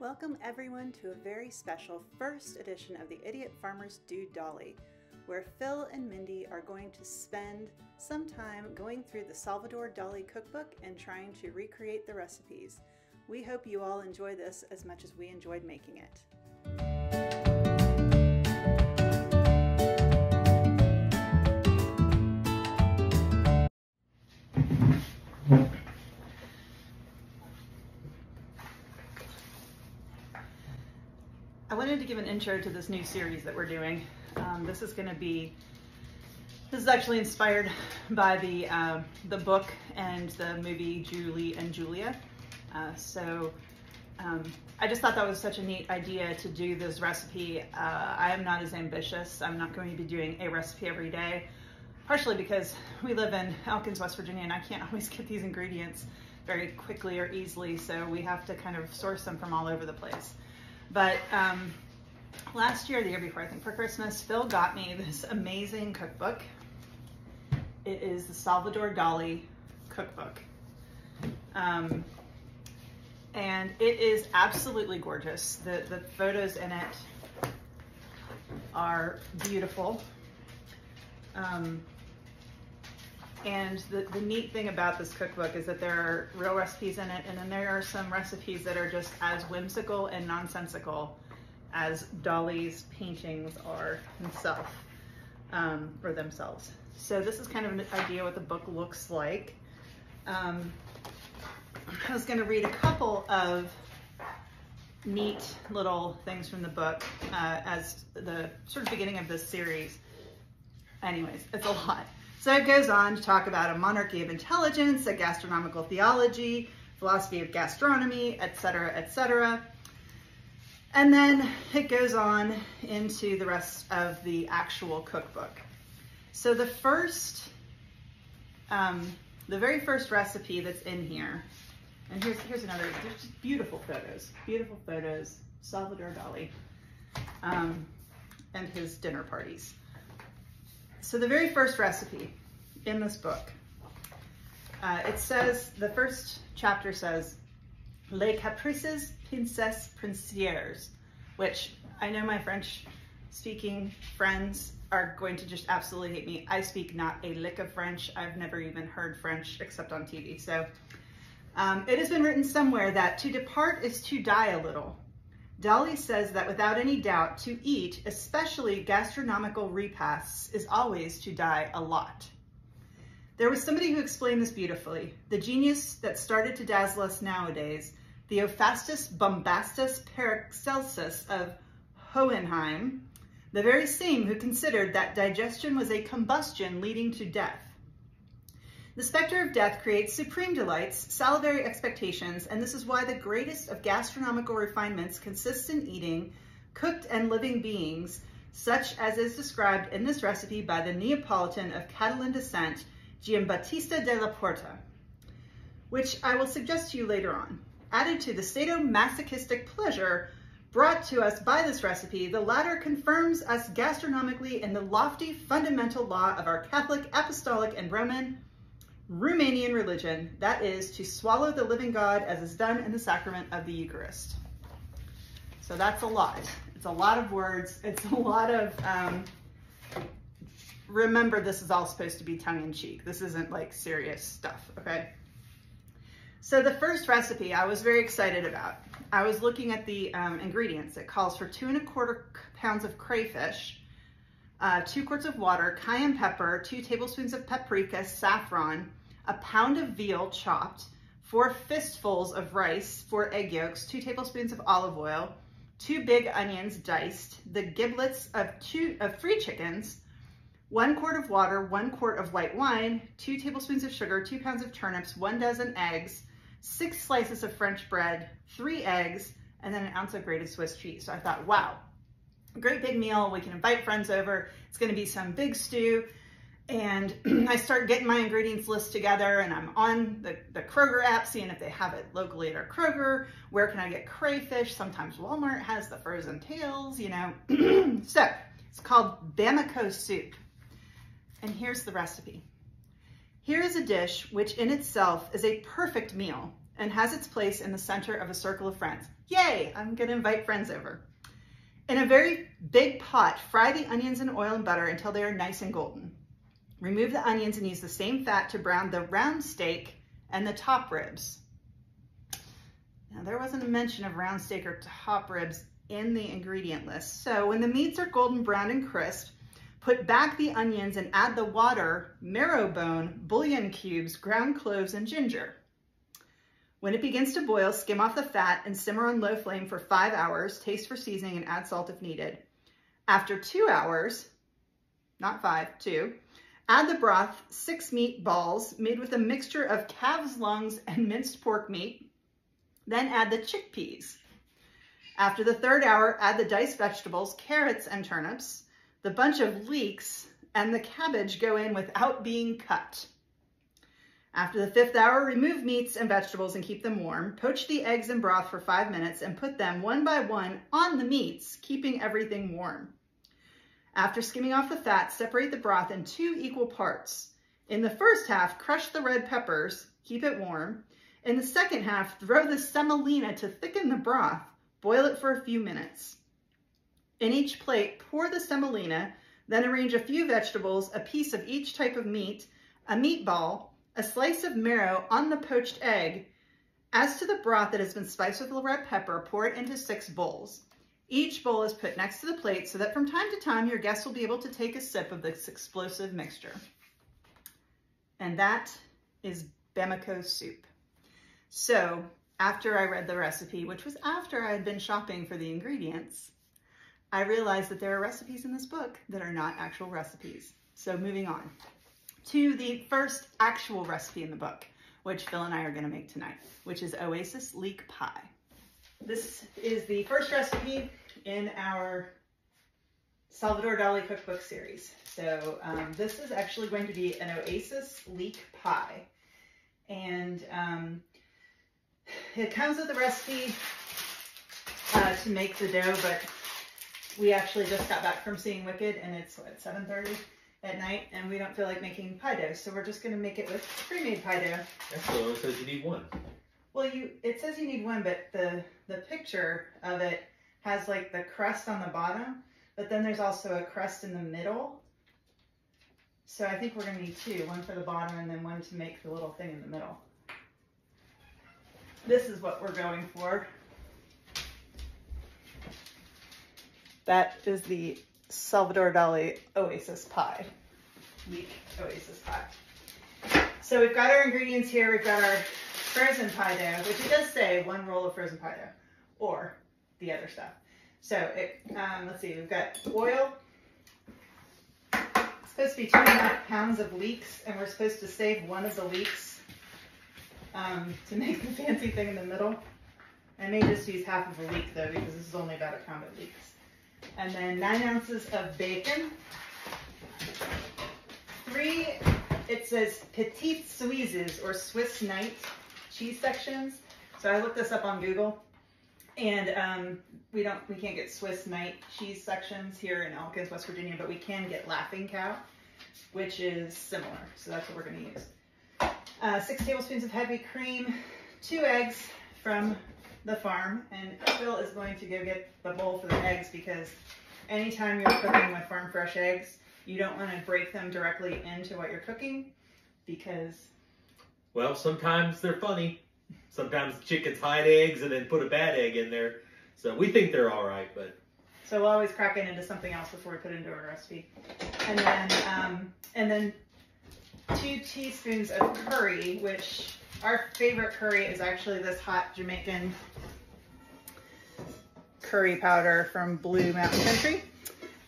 Welcome everyone to a very special first edition of the Idiot Farmers Do Dali, where Phil and Mindy are going to spend some time going through the Salvador Dali cookbook and trying to recreate the recipes. We hope you all enjoy this as much as we enjoyed making it. I wanted to give an intro to this new series that we're doing. This is actually inspired by the book and the movie Julie and Julia. I just thought that was such a neat idea to do this recipe. I am not as ambitious. I'm not going to be doing a recipe every day, partially because we live in Elkins, West Virginia, and I can't always get these ingredients very quickly or easily, so we have to kind of source them from all over the place. But last year, the year before, I think for Christmas, Phil got me this amazing cookbook. It is the Salvador Dali cookbook. And it is absolutely gorgeous. The photos in it are beautiful. And the neat thing about this cookbook is that there are real recipes in it, and then there are some recipes that are just as whimsical and nonsensical as Dali's paintings are himself, or themselves. So this is kind of an idea what the book looks like. I was going to read a couple of neat little things from the book as the sort of beginning of this series. Anyways, it's a lot. So it goes on to talk about a monarchy of intelligence, a gastronomical theology, philosophy of gastronomy, etc., etc. And then it goes on into the rest of the actual cookbook. So the very first recipe that's in here, and here's another, there's just beautiful photos, Salvador Dali, and his dinner parties. So the very first recipe in this book, it says, the first chapter says, Les caprices princesses princières, which I know my French-speaking friends are going to just absolutely hate me. I speak not a lick of French. I've never even heard French except on TV. So it has been written somewhere that to depart is to die a little. Dali says that without any doubt, to eat, especially gastronomical repasts, is always to die a lot. There was somebody who explained this beautifully. The genius that started to dazzle us nowadays, the Ophastus Bombastus Paracelsus of Hohenheim, the very same who considered that digestion was a combustion leading to death. The specter of death creates supreme delights, salivary expectations, and this is why the greatest of gastronomical refinements consists in eating cooked and living beings, such as is described in this recipe by the Neapolitan of Catalan descent, Giambattista della Porta, which I will suggest to you later on. Added to the sadomasochistic pleasure brought to us by this recipe, the latter confirms us gastronomically in the lofty fundamental law of our Catholic, Apostolic, and Romanian religion, that is, to swallow the living God as is done in the sacrament of the Eucharist. So that's a lot. It's a lot of words. It's a lot of, remember this is all supposed to be tongue-in-cheek. This isn't like serious stuff, okay? So the first recipe I was very excited about. I was looking at the ingredients. It calls for 2 1/4 pounds of crayfish, 2 quarts of water, cayenne pepper, 2 tablespoons of paprika, saffron, a pound of veal chopped, 4 fistfuls of rice, 4 egg yolks, 2 tablespoons of olive oil, 2 big onions diced, the giblets of 3 chickens, 1 quart of water, 1 quart of white wine, 2 tablespoons of sugar, 2 pounds of turnips, 1 dozen eggs, 6 slices of French bread, 3 eggs, and then an ounce of grated Swiss cheese. So I thought, wow, great big meal. We can invite friends over. It's going to be some big stew. And I start getting my ingredients list together, and I'm on the Kroger app, seeing if they have it locally at our Kroger. Where can I get crayfish? Sometimes Walmart has the frozen tails, you know. So it's called Bamako soup. And here's the recipe. Here is a dish which in itself is a perfect meal, and has its place in the center of a circle of friends. Yay, I'm gonna invite friends over. In a very big pot, fry the onions in oil and butter until they are nice and golden. Remove the onions and use the same fat to brown the round steak and the top ribs. Now, there wasn't a mention of round steak or top ribs in the ingredient list. So when the meats are golden brown and crisp, put back the onions and add the water, marrow bone, bouillon cubes, ground cloves, and ginger. When it begins to boil, skim off the fat and simmer on low flame for 5 hours. Taste for seasoning and add salt if needed. After 2 hours, not 5, 2, add the broth, 6 meat balls made with a mixture of calf's lungs and minced pork meat. Then add the chickpeas. After the 3rd hour, add the diced vegetables, carrots and turnips. The bunch of leeks and the cabbage go in without being cut. After the 5th hour, remove meats and vegetables and keep them warm. Poach the eggs and broth for 5 minutes and put them one by one on the meats, keeping everything warm. After skimming off the fat, separate the broth in 2 equal parts. In the first half, crush the red peppers, keep it warm. In the second half, throw the semolina to thicken the broth. Boil it for a few minutes. In each plate, pour the semolina, then arrange a few vegetables, a piece of each type of meat, a meatball, a slice of marrow on the poached egg. As to the broth that has been spiced with red pepper, pour it into 6 bowls. Each bowl is put next to the plate so that from time to time your guests will be able to take a sip of this explosive mixture. And that is Bamako soup. So after I read the recipe, which was after I had been shopping for the ingredients, I realized that there are recipes in this book that are not actual recipes. So moving on to the first actual recipe in the book, which Phil and I are going to make tonight, which is Oasis leek pie. This is the first recipe in our Salvador Dali cookbook series. So this is actually going to be an Oasis leek pie. And it comes with a recipe to make the dough, but we actually just got back from seeing Wicked, and it's what, 7:30 at night, and we don't feel like making pie dough, so we're just going to make it with pre-made pie dough. Actually, it says you need one. Well, it says you need one, but the picture of it has like the crust on the bottom, but then there's also a crust in the middle. So I think we're going to need 2, one for the bottom and then one to make the little thing in the middle. This is what we're going for. That is the Salvador Dali Oasis pie, leek Oasis pie. So we've got our ingredients here. We've got our frozen pie dough, which it does say 1 roll of frozen pie dough, or the other stuff. So let's see, we've got oil. It's supposed to be 2.5 pounds of leeks, and we're supposed to save one of the leeks to make the fancy thing in the middle. I may just use half of a leek though, because this is only about 1 pound of leeks. And then 9 ounces of bacon. 3, it says petite Suisses or Swiss Knight cheese sections. So I looked this up on Google, and we can't get Swiss Knight cheese sections here in Elkins, West Virginia, but we can get Laughing Cow, which is similar. So that's what we're going to use. 6 tablespoons of heavy cream, 2 eggs from the farm, and Phil is going to go get the bowl for the eggs, because anytime you're cooking with farm fresh eggs, you don't want to break them directly into what you're cooking, because... Well, sometimes they're funny. Sometimes chickens hide eggs and then put a bad egg in there. So we think they're all right, but... So we'll always crack it into something else before we put it into our recipe. And then 2 teaspoons of curry, which our favorite curry is actually this hot Jamaican curry powder from Blue Mountain Country.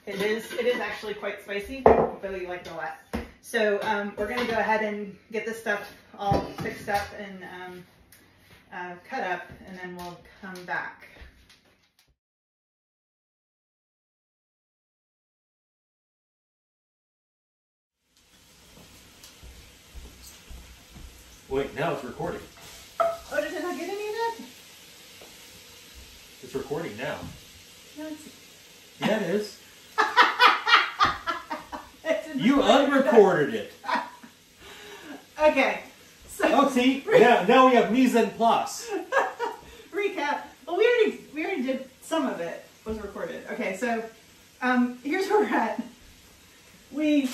It is actually quite spicy, but we like it a lot. So we're going to go ahead and get this stuff all fixed up and cut up, and then we'll come back. Wait, now it's recording. Oh, did it not get any of that? It's recording now. No, it's... Yeah, it is. You unrecorded it. Okay, Oh, see? Now we have mise en place. Recap. Well, we already did some of it. Was recorded. Okay, so here's where we're at. We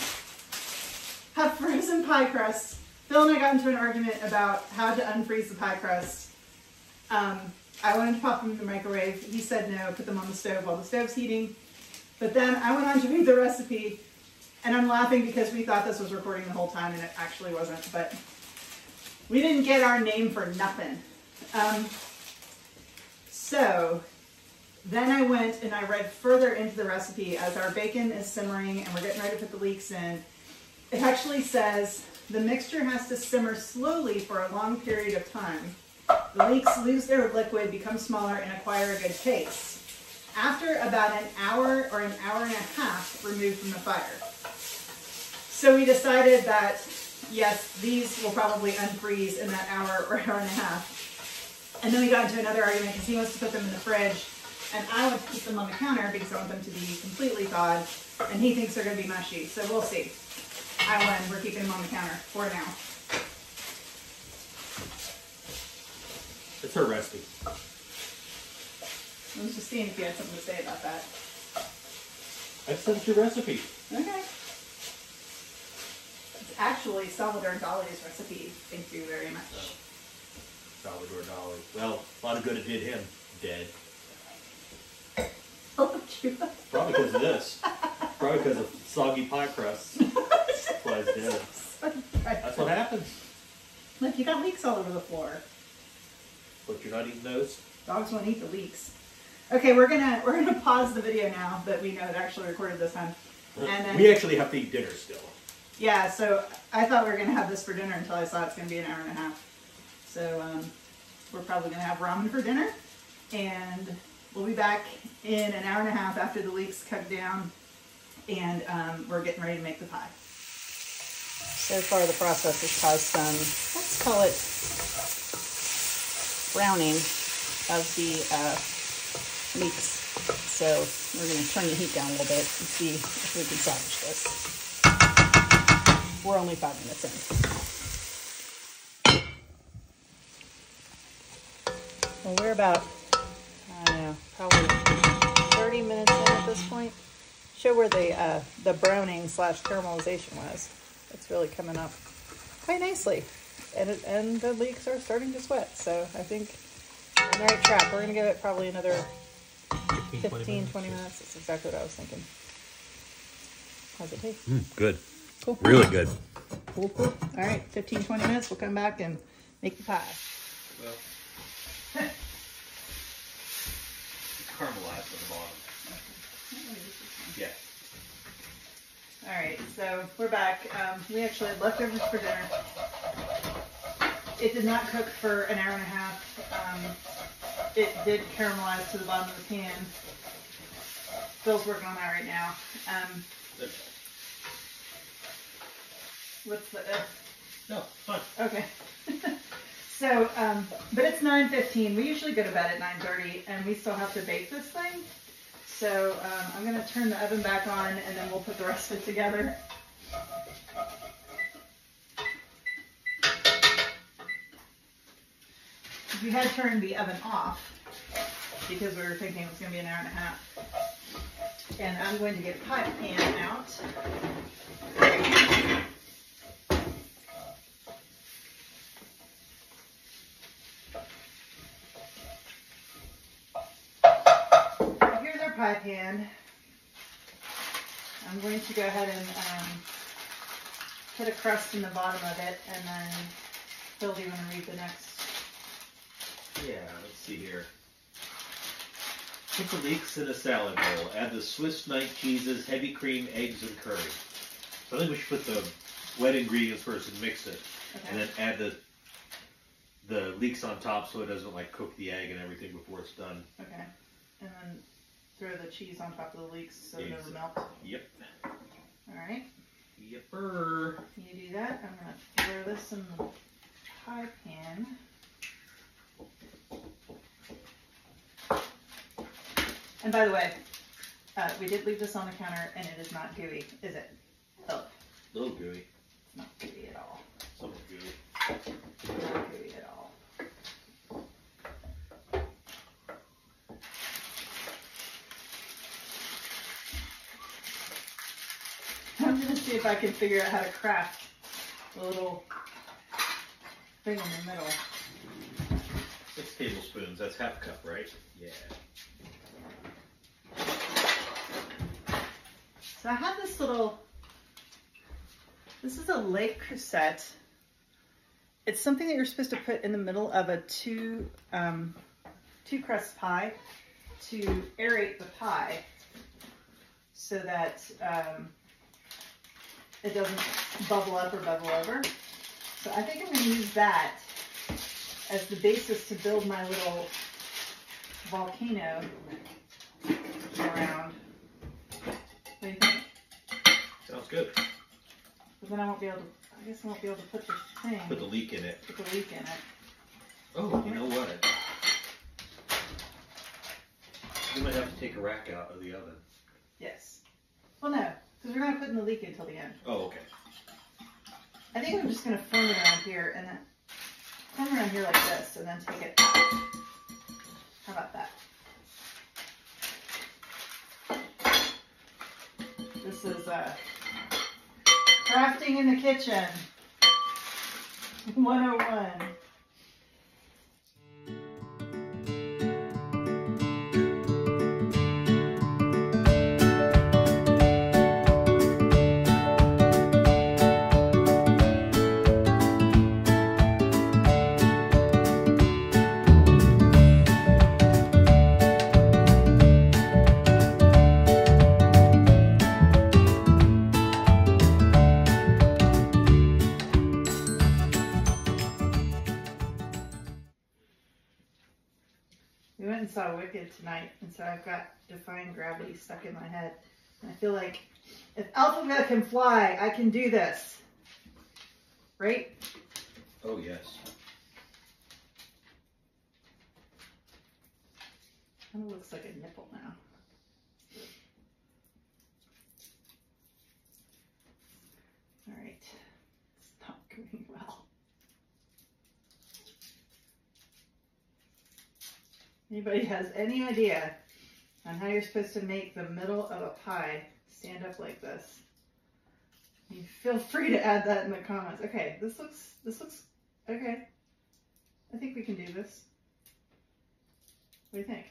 have frozen pie crusts. Phil and I got into an argument about how to unfreeze the pie crust. I wanted to pop them in the microwave. He said no, put them on the stove while the stove's heating. But then I went on to read the recipe, and I'm laughing because we thought this was recording the whole time, and it actually wasn't. But we didn't get our name for nothing. So then I went and I read further into the recipe as our bacon is simmering and we're getting ready to put the leeks in. It actually says the mixture has to simmer slowly for a long period of time. The leeks lose their liquid, become smaller, and acquire a good taste. After about an hour or an hour and a half removed from the fire. So we decided that, yes, these will probably unfreeze in that hour or hour and a half. And then we got into another argument because he wants to put them in the fridge and I want to keep them on the counter because I want them to be completely thawed and he thinks they're going to be mushy. So we'll see. I win. We're keeping them on the counter for now. It's her recipe. I was just seeing if you had something to say about that. I said it's your recipe. Okay. It's actually Salvador Dali's recipe. Thank you very much. Salvador Dali. Well, a lot of good it did him. Dead. Oh, you. Probably because of this. Probably because of soggy pie crust. That's why he's dead. That's what happens. Look, you got leeks all over the floor. But you're not eating those? Dogs won't eat the leeks. Okay, we're gonna pause the video now that we know it actually recorded this time. And then, we actually have to eat dinner still. Yeah, so I thought we were gonna have this for dinner until I saw it's gonna be an hour and a half. So we're probably gonna have ramen for dinner, and we'll be back in an hour and a half after the leeks cook down, and we're getting ready to make the pie. So far, the process has caused some, let's call it, browning of the leeks. So we're going to turn the heat down a little bit and see if we can salvage this. We're only 5 minutes in. Well, we're about, I don't know, probably 30 minutes in at this point. Show where the browning / caramelization was. It's really coming up quite nicely. And the leeks are starting to sweat. So I think we're on the right track. We're going to give it probably another 15, 20 minutes. That's exactly what I was thinking. How's it taste? Good. Cool. Really good. Cool, cool. All right, 15, 20 minutes. We'll come back and make the pie. Well, caramelized on the bottom. Yeah. All right, so we're back. We actually had leftovers for dinner. It did not cook for an hour and a half. It did caramelize to the bottom of the pan. Phil's working on that right now. What's the... No, fine. Okay. So, but it's 9:15. We usually go to bed at 9:30, and we still have to bake this thing. So I'm going to turn the oven back on, and then we'll put the rest of it together. We had turned the oven off because we were thinking it was going to be an hour and a half. And I'm going to get the pie pan out. Here's our pie pan. I'm going to go ahead and put a crust in the bottom of it, and then Phil, do you want to read the next? Yeah, let's see here. Put the leeks in a salad bowl. Add the Swiss night cheeses, heavy cream, eggs, and curry. So I think we should put the wet ingredients first and mix it. Okay. And then add the leeks on top so it doesn't like cook the egg and everything before it's done. Okay. And then throw the cheese on top of the leeks so it doesn't melt. Yep. Alright. Yepper. You do that. I'm going to throw this in the pie pan. And by the way, we did leave this on the counter, and it is not gooey, is it? Oh, A little gooey. it's not gooey at all. Somewhat gooey. Not gooey at all. I'm going to see if I can figure out how to craft the little thing in the middle. 6 tablespoons, that's half cup, right? Yeah. So I have this little, this is a lait crusette. It's something that you're supposed to put in the middle of a two crust pie to aerate the pie so that it doesn't bubble up or bubble over. So I think I'm going to use that as the basis to build my little volcano around. What do you think? Sounds good. But then I won't be able to, I guess I won't be able to put the thing. Put the leek in it. Put the leek in it. Oh, you know what? You might have to take a rack out of the oven. Yes. Well, no, because we're not putting the leek until the end. Oh, okay. I think I'm just going to form it around here and then form around here like this and then take it out. How about that? This is crafting in the kitchen 101. We went and saw Wicked tonight, and so I've got Defying Gravity stuck in my head. And I feel like if Alphabet can fly, I can do this. Right? Oh, yes. Kind of looks like a nipple now. All right. It's not going well. Anybody has any idea on how you're supposed to make the middle of a pie stand up like this? You feel free to add that in the comments. Okay, this looks okay. I think we can do this. What do you think?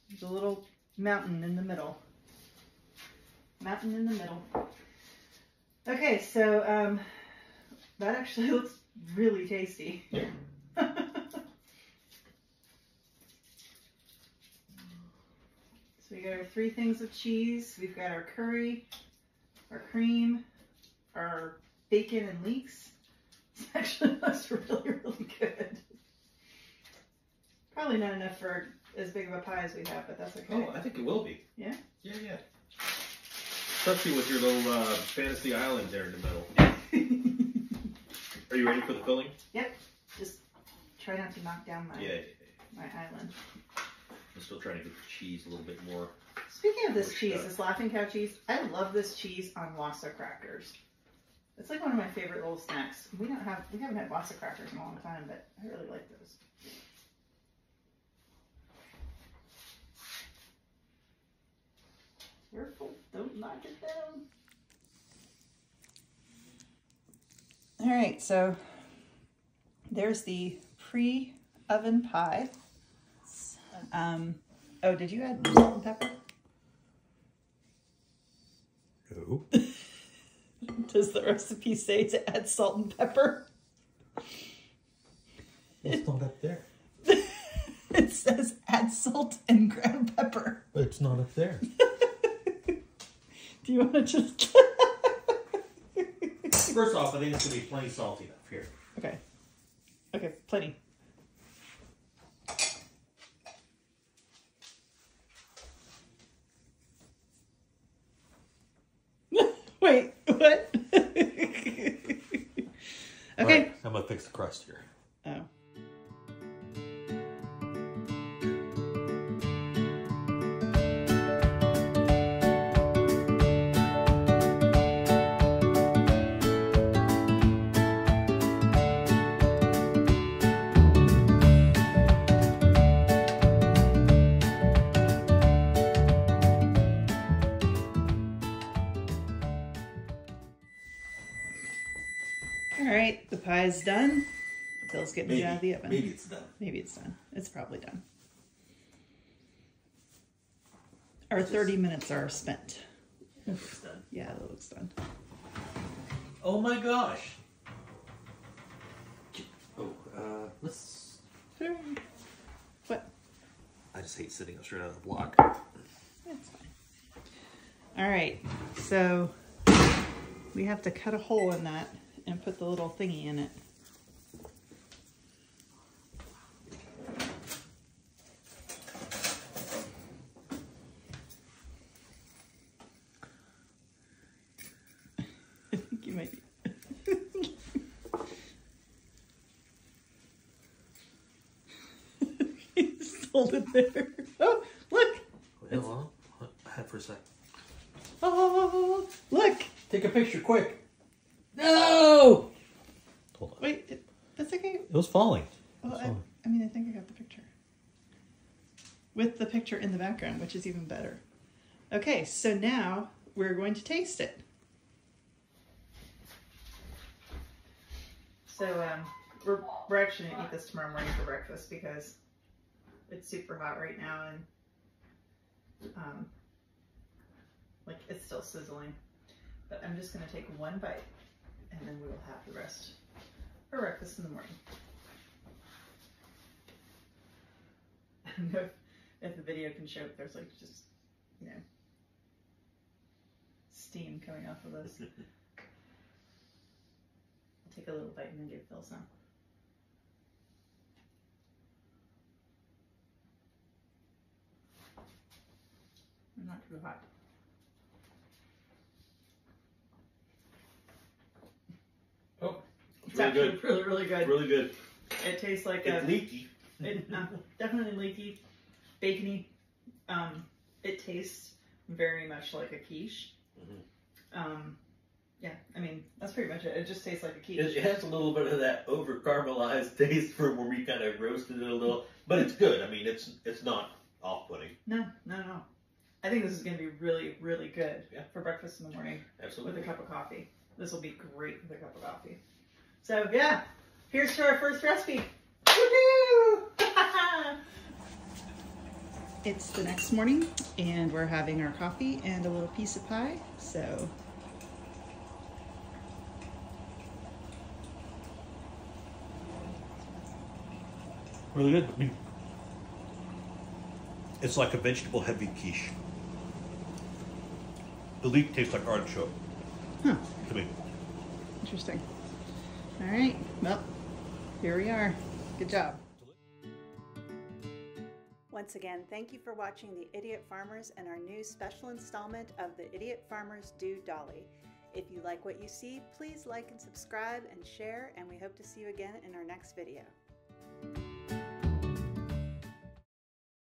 There's a little mountain in the middle. Mountain in the middle. Okay, so that actually looks really tasty. Yeah. So we got our 3 things of cheese. We've got our curry, our cream, our bacon and leeks. This actually looks really, really good. Probably not enough for as big of a pie as we have, but that's okay. Oh, I think it will be. Yeah? Yeah, yeah. Especially with your little fantasy island there in the middle. Are you ready for the filling? Yep. Just try not to knock down my island. I'm still trying to get the cheese a little bit more. Speaking of this cheese, this Laughing Cow cheese, I love this cheese on Wassa crackers. It's like one of my favorite little snacks. We haven't had Wassa crackers in a long time, but I really like those. Careful, don't knock it down. All right, so there's the pre-oven pie. Oh, did you add salt and pepper? No. Does the recipe say to add salt and pepper? It's not up there. It says add salt and ground pepper. But it's not up there. Do you want to just... First off, I think it's going to be plenty salty enough here. Okay. Okay, plenty. Wait, what? Okay. Right, I'm gonna fix the crust here. Oh. right, the pie is done. Phil's getting it out of the oven. Maybe it's done. Maybe it's done. It's probably done. Our 30 minutes are spent. It's done. Yeah, that looks done. Oh my gosh. Oh, let's... What? I just hate sitting up straight out of the block. That's fine. All right, so we have to cut a hole in that and put the little thingy in it. I think you might be. Just hold it there. Oh, look! Wait, hold on. I had for a sec. Oh, look! Take a picture, quick! No! Hold on. Wait, that's okay. It was falling. Well, I mean, I think I got the picture. With the picture in the background, which is even better. Okay, so now we're going to taste it. So we're actually going to eat this tomorrow morning for breakfast because it's super hot right now and like it's still sizzling. But I'm just going to take one bite and then we will have the rest for breakfast in the morning. I don't know if the video can show if there's like just, you know, steam coming off of this. I'll take a little bite and then give Phil some. Not too hot. Oh, It's really actually good. really, really good. Really good. It tastes like It's leaky. Definitely leaky, bacony. It tastes very much like a quiche. Yeah, I mean, that's pretty much it. It just tastes like a quiche. It has a little bit of that over caramelized taste from where we kind of roasted it a little, but it's good. I mean, it's not off-putting. No. I think this is going to be really, really good for breakfast in the morning. Absolutely. With a cup of coffee. This will be great with a cup of coffee. So yeah, here's to our first recipe. Woohoo! It's the next morning and we're having our coffee and a little piece of pie. So Really good. I mean, it's like a vegetable heavy quiche. The leek tastes like artichoke. Huh. To me. Interesting. All right, well, here we are. Good job. Once again, thank you for watching The Idiot Farmers and our new special installment of The Idiot Farmers Do Dolly. If you like what you see, please like and subscribe and share, and we hope to see you again in our next video.